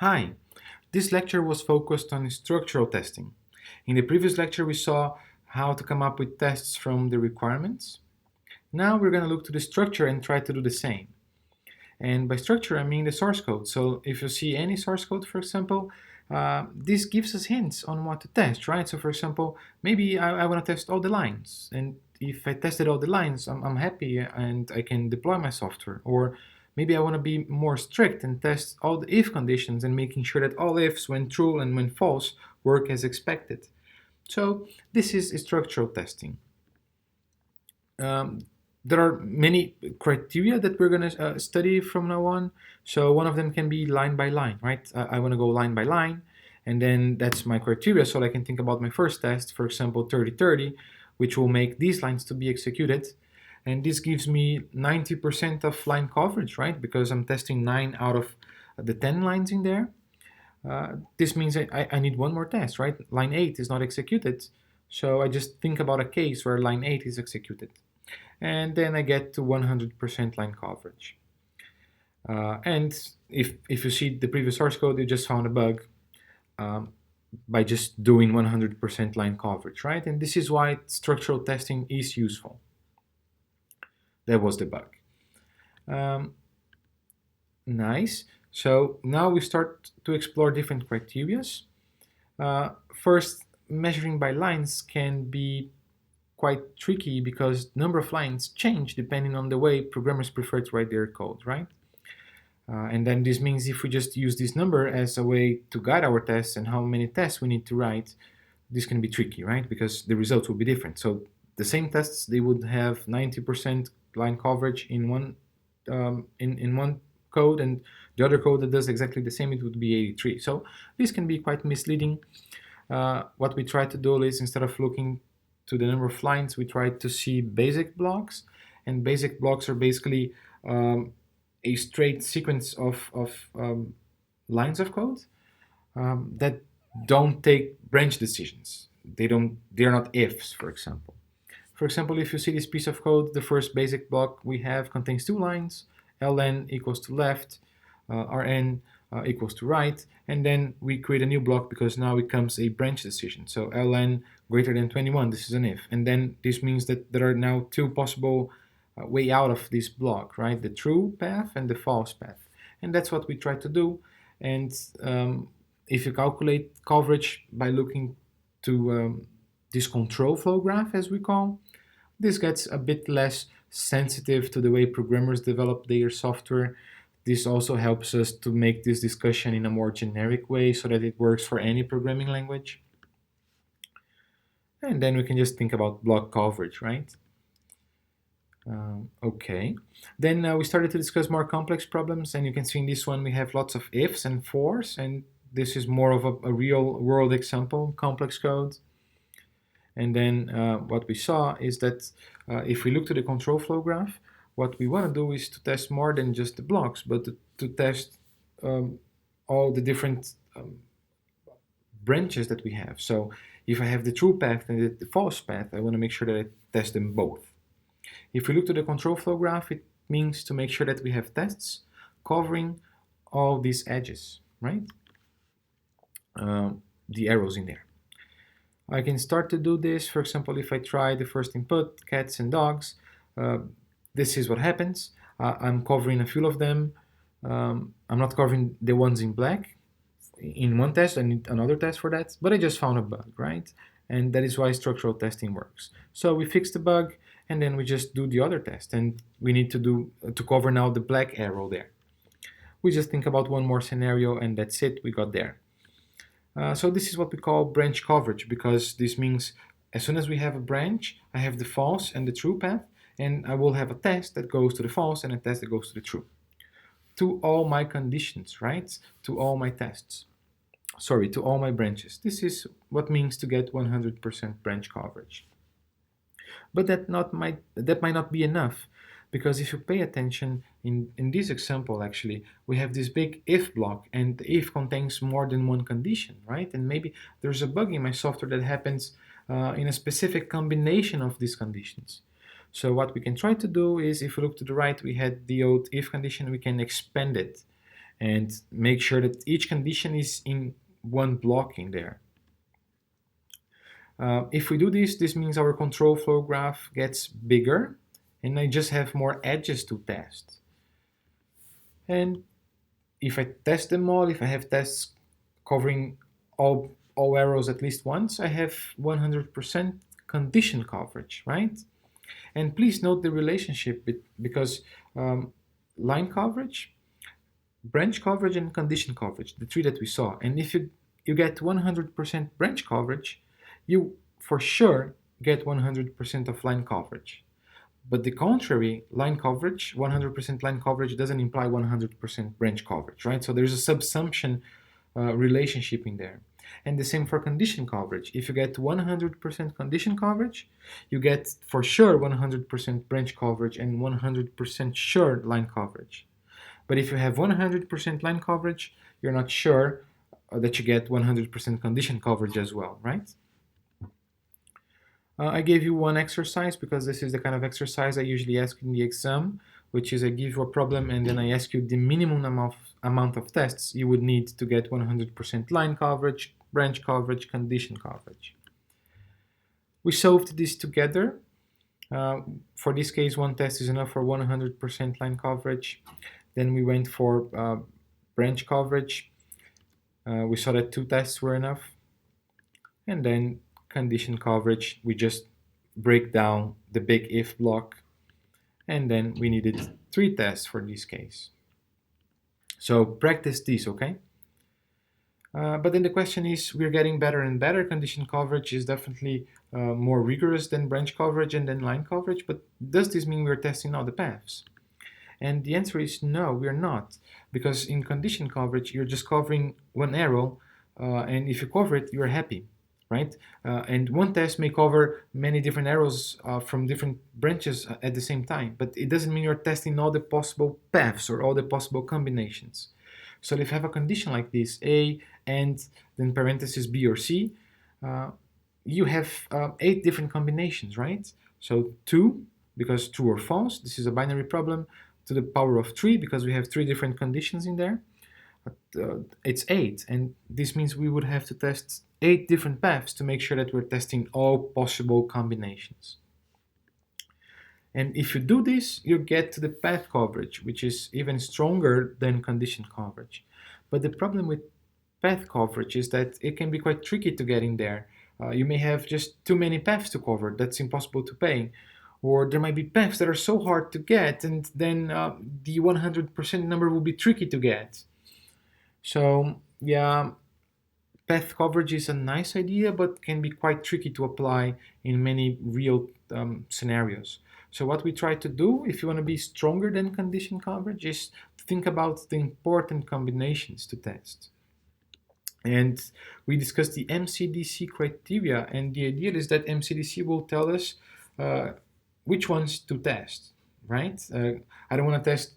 Hi, this lecture was focused on structural testing. In the previous lecture, we saw how to come up with tests from the requirements. Now we're going to look to the structure and try to do the same. And by structure, I mean the source code. So if you see any source code, for example, this gives us hints on what to test, right? So for example, maybe I want to test all the lines. And if I tested all the lines, I'm happy and I can deploy my software. Or maybe I want to be more strict and test all the if conditions and making sure that all ifs when true and when false work as expected. So this is structural testing. Um, there are many criteria that we're going to study from now on. So one of them can be line by line, right? I want to go line by line, and then that's my criteria. So I can think about my first test, for example, 30-30, which will make these lines to be executed. And this gives me 90% of line coverage, right? Because I'm testing 9 out of the 10 lines in there. This means I need one more test, right? Line 8 is not executed. So I just think about a case where line 8 is executed, and then I get to 100% line coverage. And if you see the previous source code, you just found a bug um, by just doing 100% line coverage, right? And this is why structural testing is useful. That was the bug. Um, nice. So now we start to explore different criterias. First, measuring by lines can be quite tricky because number of lines change depending on the way programmers prefer to write their code, right? And then this means if we just use this number as a way to guide our tests and how many tests we need to write, this can be tricky, right? Because the results will be different. So the same tests, they would have 90% line coverage in one code, and the other code that does exactly the same, it would be 83. So this can be quite misleading. What we try to do is, instead of looking to the number of lines, we try to see basic blocks. And basic blocks are basically a straight sequence of lines of code that don't take branch decisions. They're not ifs, for example. For example, if you see this piece of code, the first basic block we have contains two lines, ln equals to left, rn equals to right, and then we create a new block because now it comes a branch decision. So ln greater than 21, this is an if. And then this means that there are now two possible way out of this block, right? The true path and the false path. And that's what we try to do. And if you calculate coverage by looking to this control flow graph, as we call, this gets a bit less sensitive to the way programmers develop their software. This also helps us to make this discussion in a more generic way so that it works for any programming language. And then we can just think about block coverage, right? Okay. Then we started to discuss more complex problems, and you can see in this one we have lots of ifs and fors, and this is more of a real world example, complex code. And then what we saw is that if we look to the control flow graph, what we want to do is to test more than just the blocks, but to test all the different branches that we have. So if I have the true path and the false path, I want to make sure that I test them both. If we look to the control flow graph, it means to make sure that we have tests covering all these edges, right? The arrows in there. I can start to do this. For example, if I try the first input, cats and dogs, this is what happens. I'm covering a few of them. I'm not covering the ones in black. In one test, I need another test for that, but I just found a bug, right? And that is why structural testing works. So we fix the bug, and then we just do the other test, and we need to cover now the black arrow there. We just think about one more scenario, and that's it, we got there. So this is what we call branch coverage, because this means as soon as we have a branch, I have the false and the true path, and I will have a test that goes to the false and a test that goes to the true. To all my conditions, right? To all my tests. Sorry, to all my branches. This is what means to get 100% branch coverage. But that might not be enough, because if you pay attention in this example, actually, we have this big if block, and the if contains more than one condition, right? And maybe there's a bug in my software that happens in a specific combination of these conditions. So what we can try to do is, if we look to the right, we had the old if condition, we can expand it. and make sure that each condition is in one block in there. If we do this, this means our control flow graph gets bigger, and I just have more edges to test. And if I test them all, if I have tests covering all arrows at least once, I have 100% condition coverage, right? And please note the relationship because line coverage, branch coverage, and condition coverage, the three that we saw. And if you get 100% branch coverage, you for sure get 100% of line coverage. But the contrary, line coverage, 100% line coverage doesn't imply 100% branch coverage, right? So there's a subsumption relationship in there. And the same for condition coverage. If you get 100% condition coverage, you get for sure 100% branch coverage and 100% sure line coverage. But if you have 100% line coverage, you're not sure that you get 100% condition coverage as well, right? I gave you one exercise because this is the kind of exercise I usually ask in the exam, which is I give you a problem and then I ask you the minimum amount of tests you would need to get 100% line coverage, branch coverage, condition coverage. We solved this together. For this case, one test is enough for 100% line coverage. Then we went for branch coverage. We saw that two tests were enough. And then condition coverage, we just break down the big if block, and then we needed 3 tests for this case. So practice this, okay? But then the question is, we're getting better and better. Condition coverage is definitely more rigorous than branch coverage and then line coverage, but does this mean we're testing all the paths? And the answer is no, we're not, because in condition coverage, you're just covering one arrow, and if you cover it, you're happy, right? And one test may cover many different arrows from different branches at the same time, but it doesn't mean you're testing all the possible paths or all the possible combinations. So if you have a condition like this, A and then parenthesis B or C, you have 8 different combinations, right? So 2, because true or false, this is a binary problem, to the power of 3, because we have 3 different conditions in there. It's 8, and this means we would have to test 8 different paths to make sure that we're testing all possible combinations. And if you do this, you get to the path coverage, which is even stronger than condition coverage. But the problem with path coverage is that it can be quite tricky to get in there. You may have just too many paths to cover, that's impossible to pay. Or there might be paths that are so hard to get, and then the 100% number will be tricky to get. So yeah, path coverage is a nice idea, but can be quite tricky to apply in many real scenarios. So what we try to do, if you want to be stronger than condition coverage, is to think about the important combinations to test. And we discussed the MCDC criteria, and the idea is that MCDC will tell us which ones to test, right? I don't want to test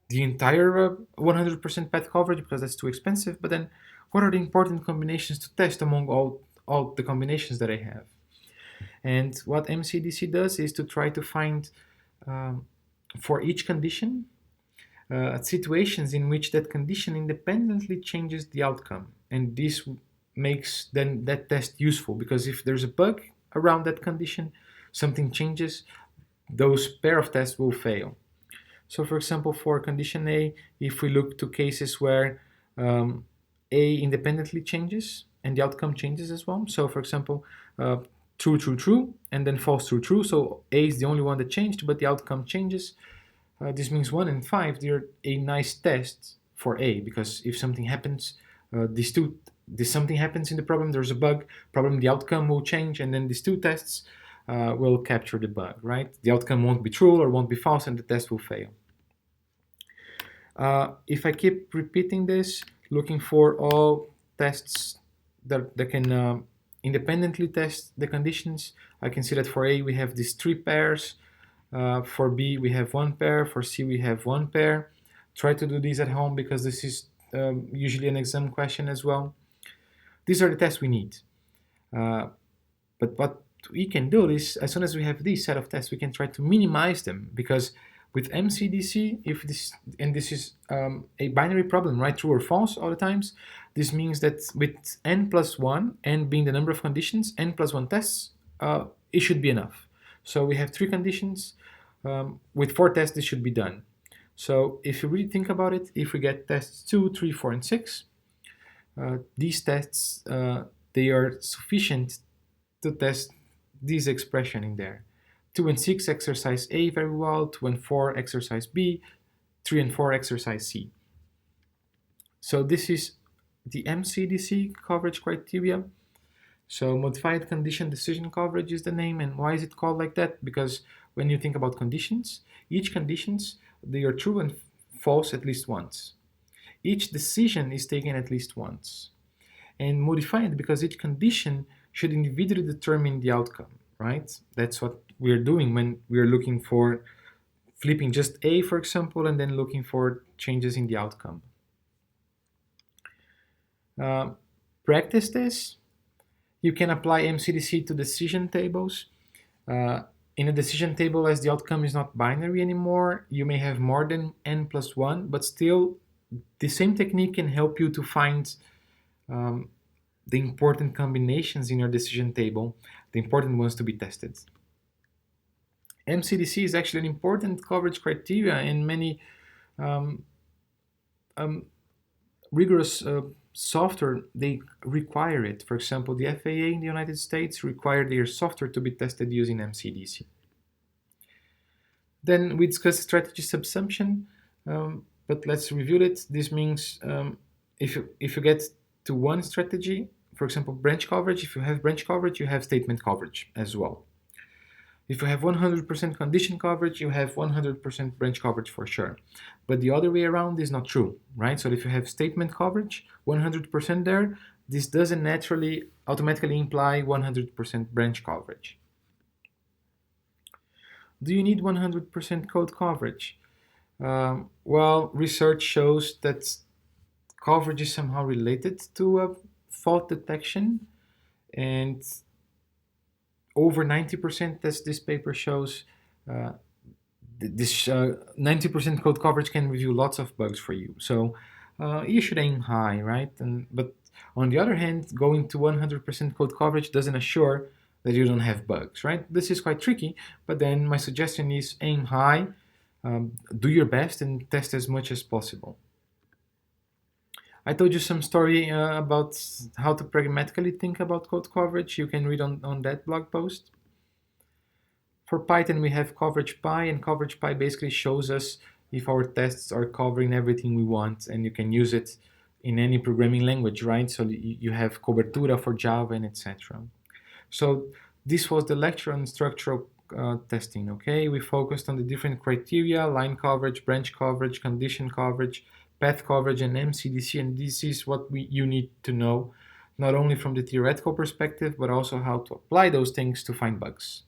the entire 100% path coverage because that's too expensive, but then what are the important combinations to test among all the combinations that I have? And what MCDC does is to try to find, for each condition, situations in which that condition independently changes the outcome. And this makes then that test useful, because if there's a bug around that condition, something changes, those pair of tests will fail. So for example, for condition A, if we look to cases where A independently changes and the outcome changes as well. So for example, true, true, true, and then false, true, true. So A is the only one that changed, but the outcome changes. This means 1 and 5, they're a nice test for A, because if something happens, something happens in the problem, there's a bug, the outcome will change, and then these 2 tests will capture the bug, right? The outcome won't be true or won't be false, and the test will fail. If I keep repeating this, looking for all tests that can independently test the conditions, I can see that for A we have these 3 pairs, for B we have 1 pair, for C we have 1 pair. Try to do these at home because this is usually an exam question as well. These are the tests we need. But what we can do is, as soon as we have this set of tests, we can try to minimize them, because With MCDC, if this and this is a binary problem, right? True or false all the times. This means that with n plus one, n being the number of conditions, n plus one tests, it should be enough. So we have three conditions. With four tests, this should be done. So if you really think about it, if we get tests 2, 3, 4, and 6, these tests, they are sufficient to test this expression in there. 2 and 6 exercise A very well, 2 and 4 exercise B, 3 and 4 exercise C. So this is the MCDC coverage criteria. So modified condition decision coverage is the name. And why is it called like that? Because when you think about conditions, each conditions, they are true and false at least once. Each decision is taken at least once. And modified because each condition should individually determine the outcome, right? That's what we're doing when we're looking for flipping just A, for example, and then looking for changes in the outcome. Practice this. You can apply MCDC to decision tables. In a decision table, as the outcome is not binary anymore, you may have more than n plus 1, but still the same technique can help you to find the important combinations in your decision table, the important ones to be tested. MCDC is actually an important coverage criteria, and many rigorous software, they require it. For example, the FAA in the United States require their software to be tested using MCDC. Then we discussed strategy subsumption, but let's review it. This means if you get to one strategy, for example, branch coverage, if you have branch coverage, you have statement coverage as well. If you have 100% condition coverage, you have 100% branch coverage for sure. But the other way around is not true, right? So if you have statement coverage, 100% there, this doesn't naturally automatically imply 100% branch coverage. Do you need 100% code coverage? Well, research shows that coverage is somehow related to fault detection, and over 90%, as this paper shows, this 90% code coverage can review lots of bugs for you. So you should aim high, right? But on the other hand, going to 100% code coverage doesn't assure that you don't have bugs, right? This is quite tricky, but then my suggestion is aim high, do your best, and test as much as possible. I told you some story about how to pragmatically think about code coverage. You can read on that blog post. For Python, we have coverage pi, and coverage pi basically shows us if our tests are covering everything we want, and you can use it in any programming language, right? So you have cobertura for Java and etc. So this was the lecture on structural testing, okay? We focused on the different criteria: line coverage, branch coverage, condition coverage, path coverage, and MCDC, and this is what you need to know, not only from the theoretical perspective, but also how to apply those things to find bugs.